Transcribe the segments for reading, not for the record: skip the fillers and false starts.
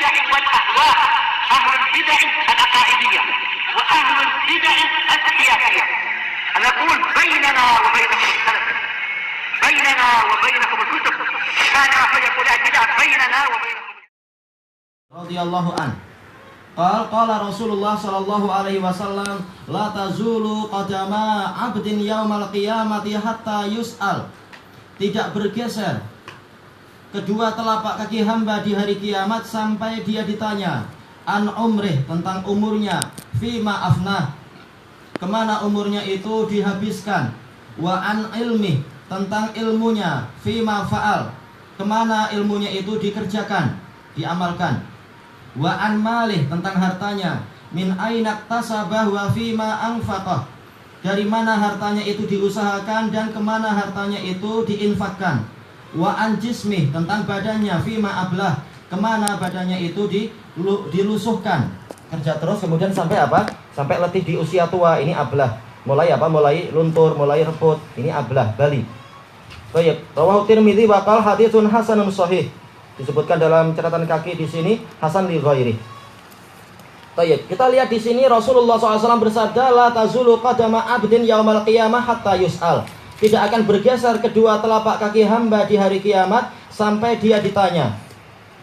البدع والأهواء، أهل البدع العقائدية وأهل البدع السياسية. نقول بيننا وبينكم السلف، بيننا وبينكم الكتب، كان فيقول البدع بيننا وبينكم. رضي الله عنه قال رسول الله صلى الله عليه وسلم لا تزول قدم عبد يوم القيامة حتى يسأل. Tidak bergeser kedua telapak kaki hamba di hari kiamat sampai dia ditanya an umrih, tentang umurnya, fima afnah, kemana umurnya itu dihabiskan, wa an ilmi, tentang ilmunya, fima fa'al, kemana ilmunya itu dikerjakan, diamalkan, wa an malih, tentang hartanya, min ainak tasabah wa fima anfaqah, dari mana hartanya itu diusahakan dan kemana hartanya itu diinfakkan, wa an jismih, tentang badannya, fima ablah, kemana badannya itu dilusuhkan, kerja terus kemudian sampai apa? Sampai letih di usia tua, ini ablah. Mulai apa? Mulai luntur, mulai reput, ini ablah, bali. Baik, rawahu Tirmidzi wa qala haditsun hasanun shahih. Disebutkan dalam catatan kaki di sini hasan li ghairi. Baik, kita lihat di sini Rasulullah SAW bersabda la tazulu qadama abdin yaumal qiyamah hatta yus'al. Tidak akan bergeser kedua telapak kaki hamba di hari kiamat sampai dia ditanya.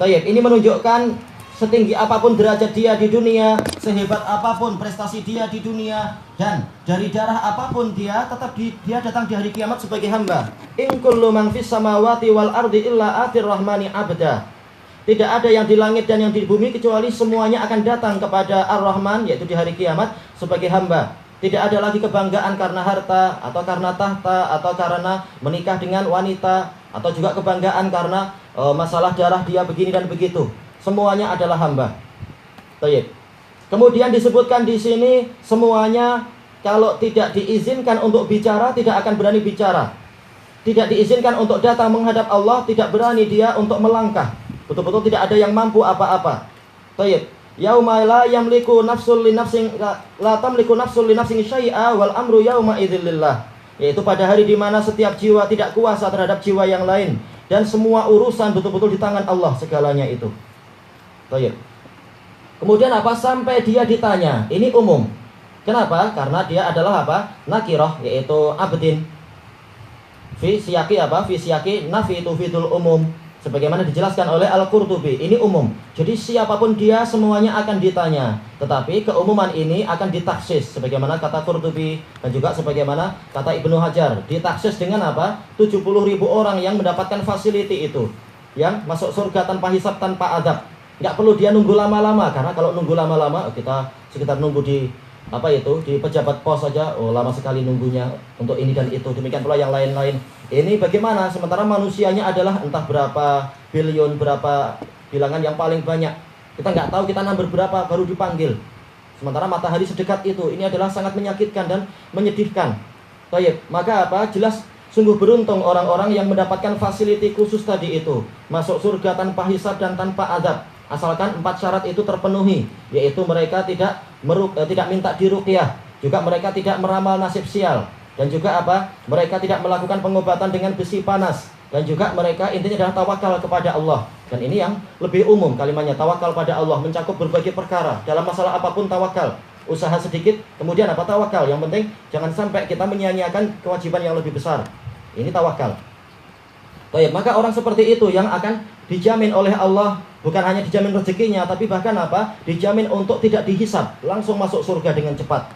Baik, ini menunjukkan setinggi apapun derajat dia di dunia, sehebat apapun prestasi dia di dunia, dan dari darah apapun dia, tetap dia datang di hari kiamat sebagai hamba. In kullu man fis samawati wal ardi illa atir rahmani abda. Tidak ada yang di langit dan yang di bumi kecuali semuanya akan datang kepada Ar-Rahman, yaitu di hari kiamat, sebagai hamba. Tidak ada lagi kebanggaan karena harta, atau karena tahta, atau karena menikah dengan wanita, atau juga kebanggaan karena masalah darah dia begini dan begitu. Semuanya adalah hamba. Baik. Kemudian disebutkan di sini semuanya kalau tidak diizinkan untuk bicara tidak akan berani bicara. Tidak diizinkan untuk datang menghadap Allah, tidak berani dia untuk melangkah. Betul-betul tidak ada yang mampu apa-apa. Baik. Yauma la yamliku nafsul li nafsin la tamliku nafsul li nafsin syai'a wal amru yauma idzil lillah. Yaitu pada hari di mana setiap jiwa tidak kuasa terhadap jiwa yang lain dan semua urusan betul-betul di tangan Allah segalanya itu. Baik. Kemudian apa? Sampai dia ditanya. Ini umum. Kenapa? Karena dia adalah apa? Nakirah, yaitu abdin. Fi siyaqi apa? Fi siyaqi nafi tufidul umum. Sebagaimana dijelaskan oleh Al-Qurtubi, ini umum. Jadi siapapun dia semuanya akan ditanya. Tetapi keumuman ini akan ditaksis sebagaimana kata Qurtubi dan juga sebagaimana kata Ibnu Hajar. Ditaksis dengan apa? 70.000 orang yang mendapatkan fasiliti itu, yang masuk surga tanpa hisab, tanpa adab. Nggak perlu dia nunggu lama-lama, karena kalau nunggu lama-lama kita sekitar nunggu di di pejabat pos saja, lama sekali nunggunya untuk ini dan itu. Demikian pula yang lain-lain. Ini bagaimana? Sementara manusianya adalah entah berapa bilion, berapa bilangan yang paling banyak. Kita nggak tahu kita nomor berapa baru dipanggil. Sementara matahari sedekat itu. Ini adalah sangat menyakitkan dan menyedihkan. Baik, maka apa? Jelas sungguh beruntung orang-orang yang mendapatkan fasiliti khusus tadi itu. Masuk surga tanpa hisab dan tanpa adab. Asalkan 4 syarat itu terpenuhi, yaitu mereka tidak minta diruqyah, juga mereka tidak meramal nasib sial, dan juga apa? Mereka tidak melakukan pengobatan dengan besi panas, dan juga mereka intinya adalah tawakal kepada Allah. Dan ini yang lebih umum kalimatnya, tawakal pada Allah, mencakup berbagai perkara. Dalam masalah apapun tawakal, usaha sedikit, kemudian apa? Tawakal. Yang penting jangan sampai kita menyia-nyiakan kewajiban yang lebih besar. Ini tawakal. Baik, maka orang seperti itu yang akan dijamin oleh Allah, bukan hanya dijamin rezekinya, tapi bahkan apa? Dijamin untuk tidak dihisab, langsung masuk surga dengan cepat.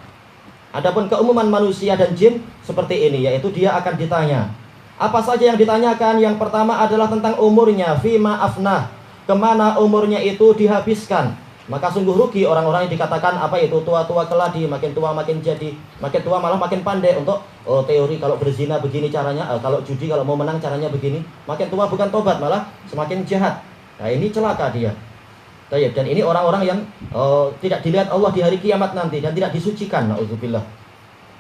Adapun keumuman manusia dan jin seperti ini, yaitu dia akan ditanya. Apa saja yang ditanyakan? Yang pertama adalah tentang umurnya, fima afnah, kemana umurnya itu dihabiskan. Maka sungguh rugi orang-orang yang dikatakan apa itu tua-tua keladi, makin tua makin jadi, makin tua malah makin pandai untuk teori kalau berzina begini caranya, kalau judi kalau mau menang caranya begini. Makin tua bukan tobat, malah semakin jahat. Nah ini celaka dia. Dan ini orang-orang yang tidak dilihat Allah di hari kiamat nanti dan tidak disucikan. Nauzubillah.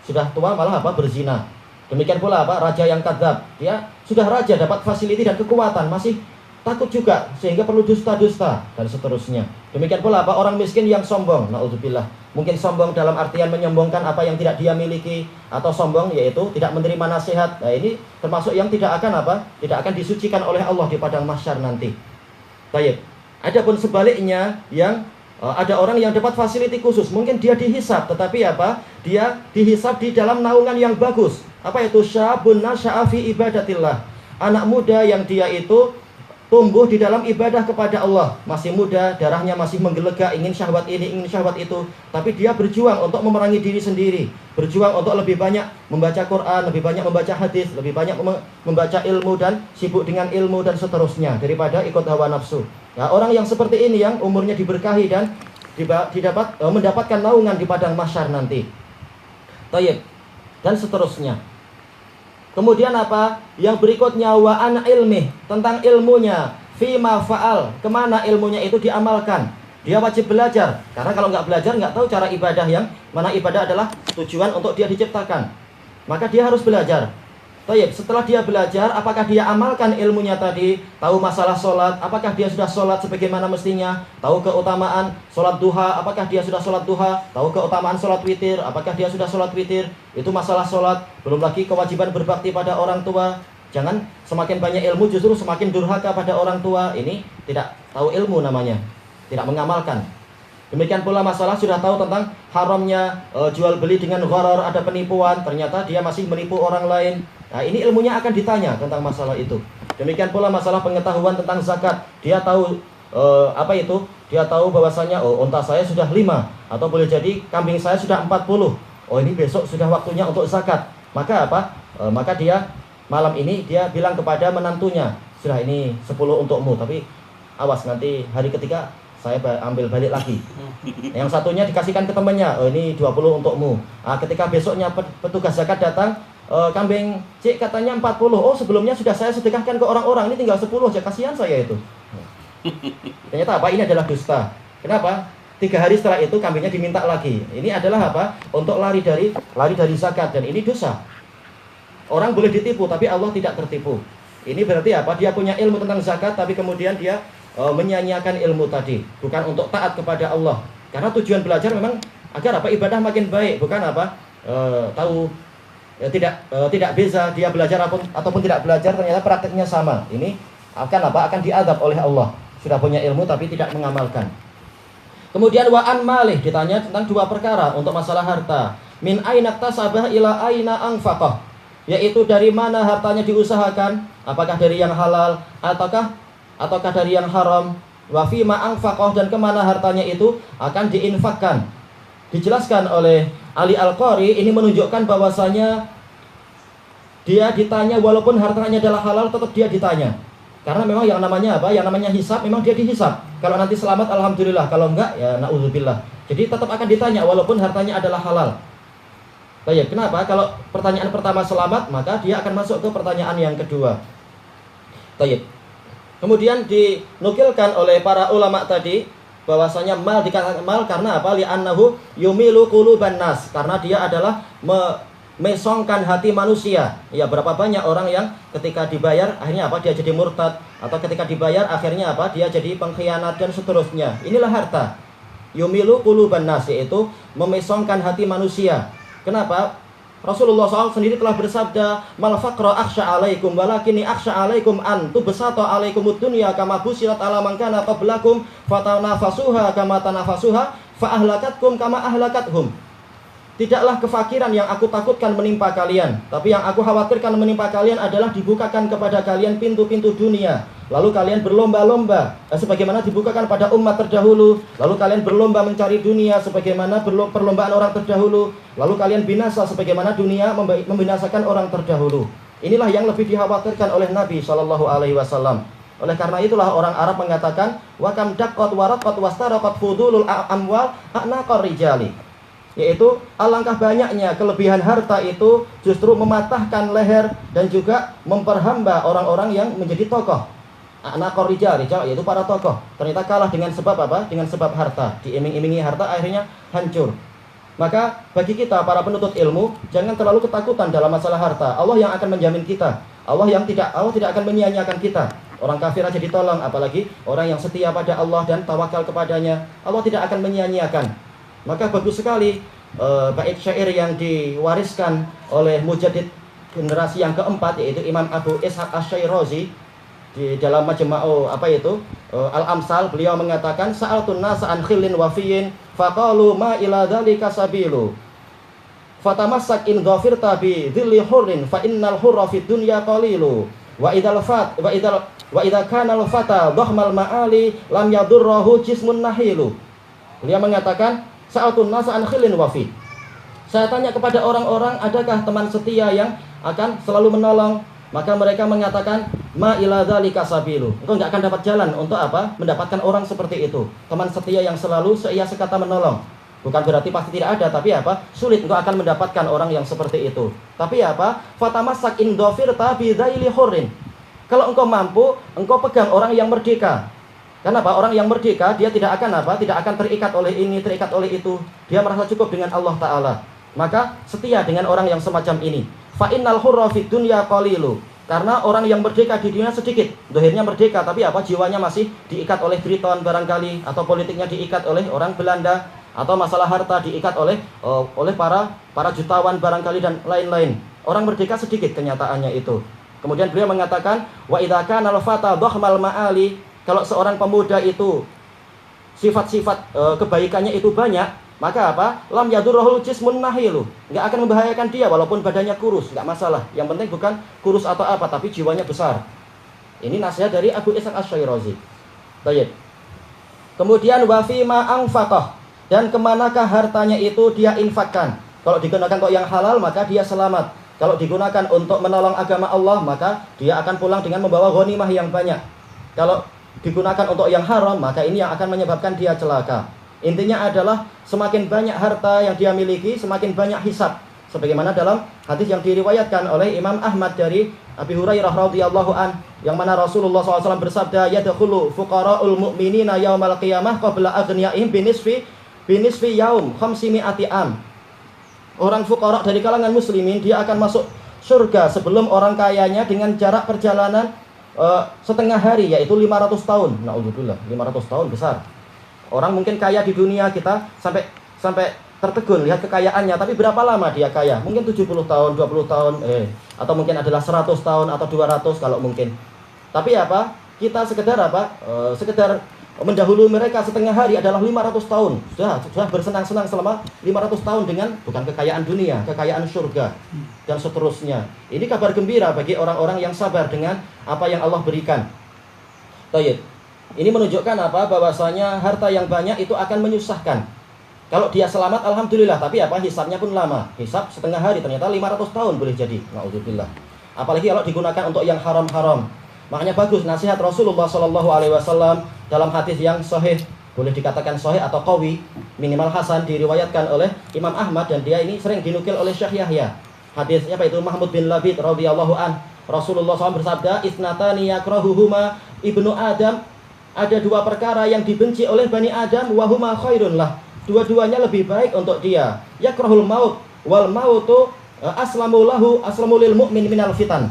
Sudah tua malah apa? Berzina. Demikian pula apa? Raja yang kadzab. Dia sudah raja, dapat fasiliti dan kekuatan, masih takut juga sehingga perlu dusta-dusta dan seterusnya. Demikian pula apa? Orang miskin yang sombong. Nauzubillah. Mungkin sombong dalam artian menyombongkan apa yang tidak dia miliki, atau sombong yaitu tidak menerima nasihat. Nah ini termasuk yang tidak akan apa? Tidak akan disucikan oleh Allah di padang mahsyar nanti. Baik. Adapun sebaliknya yang ada orang yang dapat fasiliti khusus, mungkin dia dihisab, tetapi apa? Dia dihisab di dalam naungan yang bagus. Apa itu? Syabun nasya'a fi ibadatillah. Anak muda yang dia itu tumbuh di dalam ibadah kepada Allah. Masih muda, darahnya masih menggelegak, ingin syahwat ini, ingin syahwat itu. Tapi dia berjuang untuk memerangi diri sendiri. Berjuang untuk lebih banyak membaca Quran, lebih banyak membaca hadis, lebih banyak membaca ilmu dan sibuk dengan ilmu dan seterusnya, daripada ikut hawa nafsu. Nah, orang yang seperti ini yang umurnya diberkahi dan mendapatkan naungan di padang mahsyar nanti. Tayyib. Dan seterusnya. Kemudian apa? Yang berikutnya wa an ilmi, tentang ilmunya, fima fa'al, kemana ilmunya itu diamalkan. Dia wajib belajar, karena kalau nggak belajar nggak tahu cara ibadah yang mana ibadah adalah tujuan untuk dia diciptakan. Maka dia harus belajar. Tayyib, setelah dia belajar, apakah dia amalkan ilmunya tadi? Tahu masalah sholat, apakah dia sudah sholat sebagaimana mestinya? Tahu keutamaan sholat duha, apakah dia sudah sholat duha? Tahu keutamaan sholat witir, apakah dia sudah sholat witir? Itu masalah sholat. Belum lagi kewajiban berbakti pada orang tua. Jangan semakin banyak ilmu justru semakin durhaka pada orang tua. Ini tidak tahu ilmu namanya, tidak mengamalkan. Demikian pula masalah sudah tahu tentang haramnya jual beli dengan gharar, ada penipuan, ternyata dia masih menipu orang lain. Nah, ini ilmunya akan ditanya tentang masalah itu. Demikian pula masalah pengetahuan tentang zakat. Dia tahu apa itu? Dia tahu bahwasanya unta saya sudah 5, atau boleh jadi kambing saya sudah 40. Oh, ini besok sudah waktunya untuk zakat. Maka apa? Maka dia malam ini dia bilang kepada menantunya, "Sudah ini 10 untukmu, tapi awas nanti hari ketiga saya ambil balik lagi." Yang satunya dikasihkan ke temannya, "Oh, ini 20 untukmu." Nah, ketika besoknya petugas zakat datang, kambing cik katanya 40. Oh, sebelumnya sudah saya sedekahkan ke orang-orang, ini tinggal 10 aja, kasihan saya itu. Ternyata apa? Ini adalah dusta. Kenapa? 3 hari setelah itu kambingnya diminta lagi. Ini adalah apa? Untuk lari dari zakat, dan ini dosa. Orang boleh ditipu tapi Allah tidak tertipu. Ini berarti apa? Dia punya ilmu tentang zakat tapi kemudian dia menyia-nyiakan ilmu tadi, bukan untuk taat kepada Allah. Karena tujuan belajar memang agar apa? Ibadah makin baik, bukan apa? Tidak beza dia belajar ataupun tidak belajar, ternyata prakteknya sama. Ini akan apa? Akan diazab oleh Allah. Sudah punya ilmu tapi tidak mengamalkan. Kemudian wa an malih, ditanya tentang 2 perkara untuk masalah harta. Min aina tasabah ila aina anfaqah, yaitu dari mana hartanya diusahakan, apakah dari yang halal ataukah dari yang haram. Wa fi ma anfaqah, dan kemana hartanya itu akan diinfakkan. Dijelaskan oleh Ali Al-Qari, ini menunjukkan bahwasanya dia ditanya walaupun hartanya adalah halal, tetap dia ditanya. Karena memang yang namanya apa? Yang namanya hisab, memang dia dihisab. Kalau nanti selamat alhamdulillah, kalau enggak ya na'udzubillah. Jadi tetap akan ditanya walaupun hartanya adalah halal. Baik, kenapa? Kalau pertanyaan pertama selamat, maka dia akan masuk ke pertanyaan yang kedua. Baik. Kemudian dinukilkan oleh para ulama tadi bahwasanya mal dikatakan mal karena apa? Li'annahu yumilu quluban nas, karena dia adalah mesongkan hati manusia. Ya, berapa banyak orang yang ketika dibayar akhirnya apa? Dia jadi murtad, atau ketika dibayar akhirnya apa? Dia jadi pengkhianat dan seterusnya. Inilah harta. Yumilu quluban nas, yaitu memesongkan hati manusia. Kenapa? Rasulullah SAW sendiri telah bersabda, "Mal faqra akhsha alaikum walakinni akhsha alaikum an tubsata alaikumud dunya kama busirat ala man kana qablakum fatanafasuha kama tanafasuha fa ahlakatkum kama ahlakathum." Tidaklah kefakiran yang aku takutkan menimpa kalian, tapi yang aku khawatirkan menimpa kalian adalah dibukakan kepada kalian pintu-pintu dunia, lalu kalian berlomba-lomba sebagaimana dibukakan pada umat terdahulu, lalu kalian berlomba mencari dunia sebagaimana perlombaan orang terdahulu, lalu kalian binasa sebagaimana dunia membinasakan orang terdahulu. Inilah yang lebih dikhawatirkan oleh Nabi SAW. Oleh karena itulah orang Arab mengatakan, wa kam daqqat waraqat wastaraqat fudulul amwal a'naqar rijali, yaitu alangkah banyaknya kelebihan harta itu justru mematahkan leher dan juga memperhamba orang-orang yang menjadi tokoh. A'naqar rijali, yaitu para tokoh, ternyata kalah dengan sebab apa? Dengan sebab harta. Diiming-imingi harta akhirnya hancur. Maka bagi kita para penuntut ilmu, jangan terlalu ketakutan dalam masalah harta. Allah yang akan menjamin kita. Allah tidak akan menyia-nyiakan kita. Orang kafir aja ditolong, apalagi orang yang setia pada Allah dan tawakal kepadanya. Allah tidak akan menyia-nyiakan. Maka bagus sekali bait syair yang diwariskan oleh mujaddid generasi yang keempat, yaitu Imam Abu Ishaq Asy-Syairazi. di dalam Majma'u Al-Amsal, beliau mengatakan sa'altun nasa an khillin wafiyin faqalu ma ila dzalika sabilu fatamassak in dhafirta bi dhilli hurrin fa innal hurra fid dunya qalilu wa idza kana al-fata dhahmal ma'ali lam yadurruhu jismun nahilu. Beliau mengatakan sa'altun nasa an khillin wafi. Saya tanya kepada orang-orang, adakah teman setia yang akan selalu menolong? Maka mereka mengatakan ma ila dzalika sabilu. Engkau enggak akan dapat jalan untuk apa? Mendapatkan orang seperti itu. Teman setia yang selalu seia sekata menolong. Bukan berarti pasti tidak ada, tapi apa? Sulit engkau akan mendapatkan orang yang seperti itu. Tapi apa? Fatamassak in dhafirta bi dzaili hurrin. Kalau engkau mampu, engkau pegang orang yang merdeka. Kenapa? Orang yang merdeka dia tidak akan apa? Tidak akan terikat oleh ini, terikat oleh itu. Dia merasa cukup dengan Allah Ta'ala. Maka setia dengan orang yang semacam ini. Fa innal hurra fid dunya qalilu. Karena orang yang merdeka di dunia sedikit. Dohirnya merdeka, tapi apa? Jiwanya masih diikat oleh Briton barangkali, atau politiknya diikat oleh orang Belanda, atau masalah harta diikat oleh para jutawan barangkali dan lain-lain. Orang merdeka sedikit kenyataannya itu. Kemudian beliau mengatakan wa idza kana al-fata dhahmal ma'ali. Kalau seorang pemuda itu sifat-sifat kebaikannya itu banyak, maka apa? Lam yadurruhul jismun nahilu. Enggak akan membahayakan dia walaupun badannya kurus, enggak masalah. Yang penting bukan kurus atau apa, tapi jiwanya besar. Ini nasihat dari Abu Ishaq Asy-Syirazi. Baik. Kemudian wa fi ma anfaqah, dan kemanakah hartanya itu dia infakkan. Kalau digunakan untuk yang halal maka dia selamat. Kalau digunakan untuk menolong agama Allah maka dia akan pulang dengan membawa ghanimah yang banyak. Kalau digunakan untuk yang haram maka ini yang akan menyebabkan dia celaka. Intinya adalah semakin banyak harta yang dia miliki, semakin banyak hisab. Sebagaimana dalam hadis yang diriwayatkan oleh Imam Ahmad dari Abi Hurairah radhiyallahu an, yang mana Rasulullah SAW bersabda, yadkhulu fuqara'ul mu'minina yaumal qiyamah qabla aghniyaihim binisfi yaum 500 am. Orang fuqara dari kalangan muslimin dia akan masuk surga sebelum orang kayanya dengan jarak perjalanan setengah hari, yaitu 500 tahun. Na'udzubillah, 500 tahun besar. Orang mungkin kaya di dunia kita sampai tertegun lihat kekayaannya, tapi berapa lama dia kaya? Mungkin 70 tahun, 20 tahun, atau mungkin adalah 100 tahun atau 200 kalau mungkin. Tapi apa? Kita sekedar apa? Sekedar mendahului mereka setengah hari adalah 500 tahun. Sudah bersenang-senang selama 500 tahun dengan bukan kekayaan dunia, kekayaan surga dan seterusnya. Ini kabar gembira bagi orang-orang yang sabar dengan apa yang Allah berikan. Baik. Ini menunjukkan apa? Bahwasanya harta yang banyak itu akan menyusahkan. Kalau dia selamat alhamdulillah, tapi apa? Hisabnya pun lama. Hisab setengah hari ternyata 500 tahun boleh jadi. Na'udzubillah. Apalagi kalau digunakan untuk yang haram-haram. Makanya bagus nasihat Rasulullah SAW dalam hadis yang sahih, boleh dikatakan sahih atau qawi, minimal hasan, diriwayatkan oleh Imam Ahmad, dan dia ini sering dinukil oleh Syekh Yahya. Hadisnya apa itu? Mahmud bin Labid radhiyallahu an. Rasulullah SAW bersabda, isnatani yakrahuhuma ibnu Adam. Ada dua perkara yang dibenci oleh Bani Adam, wahuma khairun lah. Dua-duanya lebih baik untuk dia. Yakrahul maut wal mautu aslamu lil mu'min minal fitan.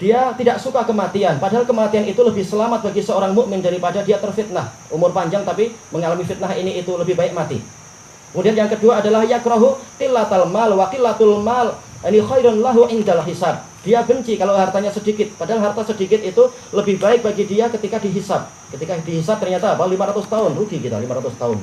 Dia tidak suka kematian, padahal kematian itu lebih selamat bagi seorang mukmin daripada dia terfitnah. Umur panjang tapi mengalami fitnah ini itu lebih baik mati. Kemudian yang kedua adalah yakrahu qillatal mal wa qillatul mal. Ini khairun lahu indal hisab. Dia benci kalau hartanya sedikit, padahal harta sedikit itu lebih baik bagi dia ketika dihisab. Ketika dihisab ternyata apa? 500 tahun, rugi kita 500 tahun.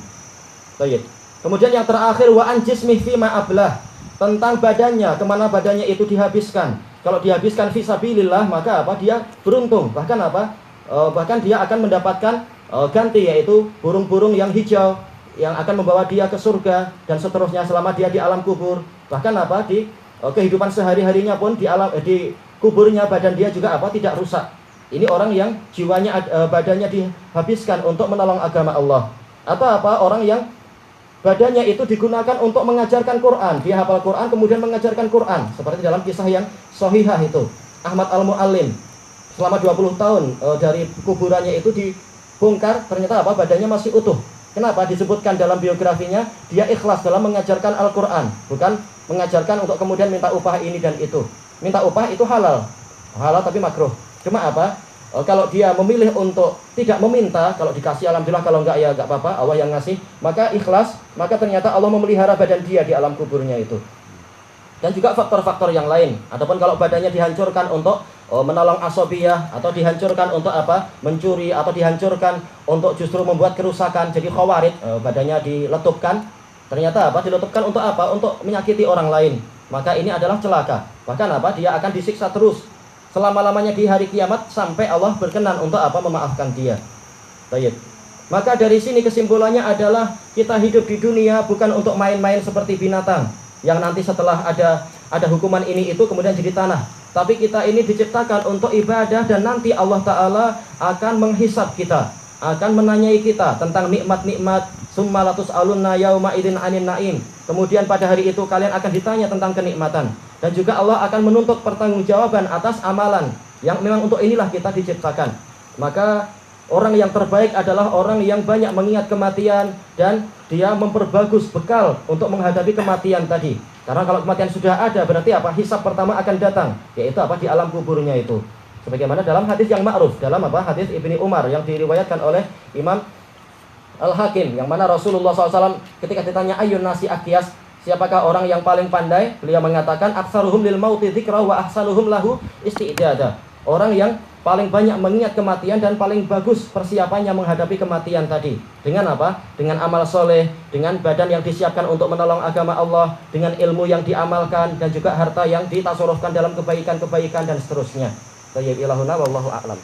Baik. Kemudian yang terakhir wa an jismihi fima ablah. Tentang badannya, kemana badannya itu dihabiskan. Kalau dihabiskan fisabilillah maka apa? Dia beruntung. Bahkan apa? Bahkan dia akan mendapatkan ganti, yaitu burung-burung yang hijau yang akan membawa dia ke surga dan seterusnya selama dia di alam kubur. Bahkan apa? Di kehidupan sehari-harinya pun di kuburnya badan dia juga apa? Tidak rusak. Ini orang yang jiwanya badannya dihabiskan untuk menolong agama Allah. Atau apa? Orang yang badannya itu digunakan untuk mengajarkan Quran. Dia hafal Quran kemudian mengajarkan Quran. Seperti dalam kisah yang sahihah itu. Ahmad Al-Mu'allim selama 20 tahun dari kuburannya itu dibongkar, ternyata apa? Badannya masih utuh. Kenapa? Disebutkan dalam biografinya dia ikhlas dalam mengajarkan Al-Quran, bukan mengajarkan untuk kemudian minta upah ini dan itu. Minta upah itu halal tapi makruh. Cuma apa? Kalau dia memilih untuk tidak meminta, kalau dikasih alhamdulillah, kalau enggak ya enggak apa-apa, Allah yang ngasih, maka ikhlas, maka ternyata Allah memelihara badan dia di alam kuburnya itu. Dan juga faktor-faktor yang lain. Adapun kalau badannya dihancurkan untuk menolong asobiyah, atau dihancurkan untuk apa? Mencuri, atau dihancurkan untuk justru membuat kerusakan, jadi khawarid, badannya diletupkan. Ternyata apa? Diletupkan untuk apa? Untuk menyakiti orang lain. Maka ini adalah celaka. Bahkan apa? Dia akan disiksa terus selama-lamanya di hari kiamat sampai Allah berkenan untuk apa? Memaafkan dia. Baik. Maka dari sini kesimpulannya adalah kita hidup di dunia bukan untuk main-main seperti binatang yang nanti setelah ada hukuman ini itu kemudian jadi tanah. Tapi kita ini diciptakan untuk ibadah, dan nanti Allah Ta'ala akan menghisab kita, akan menanyai kita tentang nikmat-nikmat. Summa latus'alunna yauma idzin 'anin na'im. Kemudian pada hari itu kalian akan ditanya tentang kenikmatan, dan juga Allah akan menuntut pertanggungjawaban atas amalan yang memang untuk inilah kita diciptakan. Maka orang yang terbaik adalah orang yang banyak mengingat kematian dan dia memperbagus bekal untuk menghadapi kematian tadi. Karena kalau kematian sudah ada, berarti apa? Hisab pertama akan datang, yaitu apa? Di alam kuburnya itu. Sebagaimana dalam hadis yang ma'ruf, dalam apa? Hadis Ibni Umar yang diriwayatkan oleh Imam Al-Hakim, yang mana Rasulullah SAW ketika ditanya ayyun nasi akyas, siapakah orang yang paling pandai? Beliau mengatakan aktsaruhum lil mauti dzikra wa ahsanuhum lahu isti'dada. Orang yang paling banyak mengingat kematian dan paling bagus persiapannya menghadapi kematian tadi. Dengan apa? Dengan amal soleh, dengan badan yang disiapkan untuk menolong agama Allah, dengan ilmu yang diamalkan, dan juga harta yang ditasarufkan dalam kebaikan-kebaikan dan seterusnya. Tayyib ilahuna wallahu a'lam.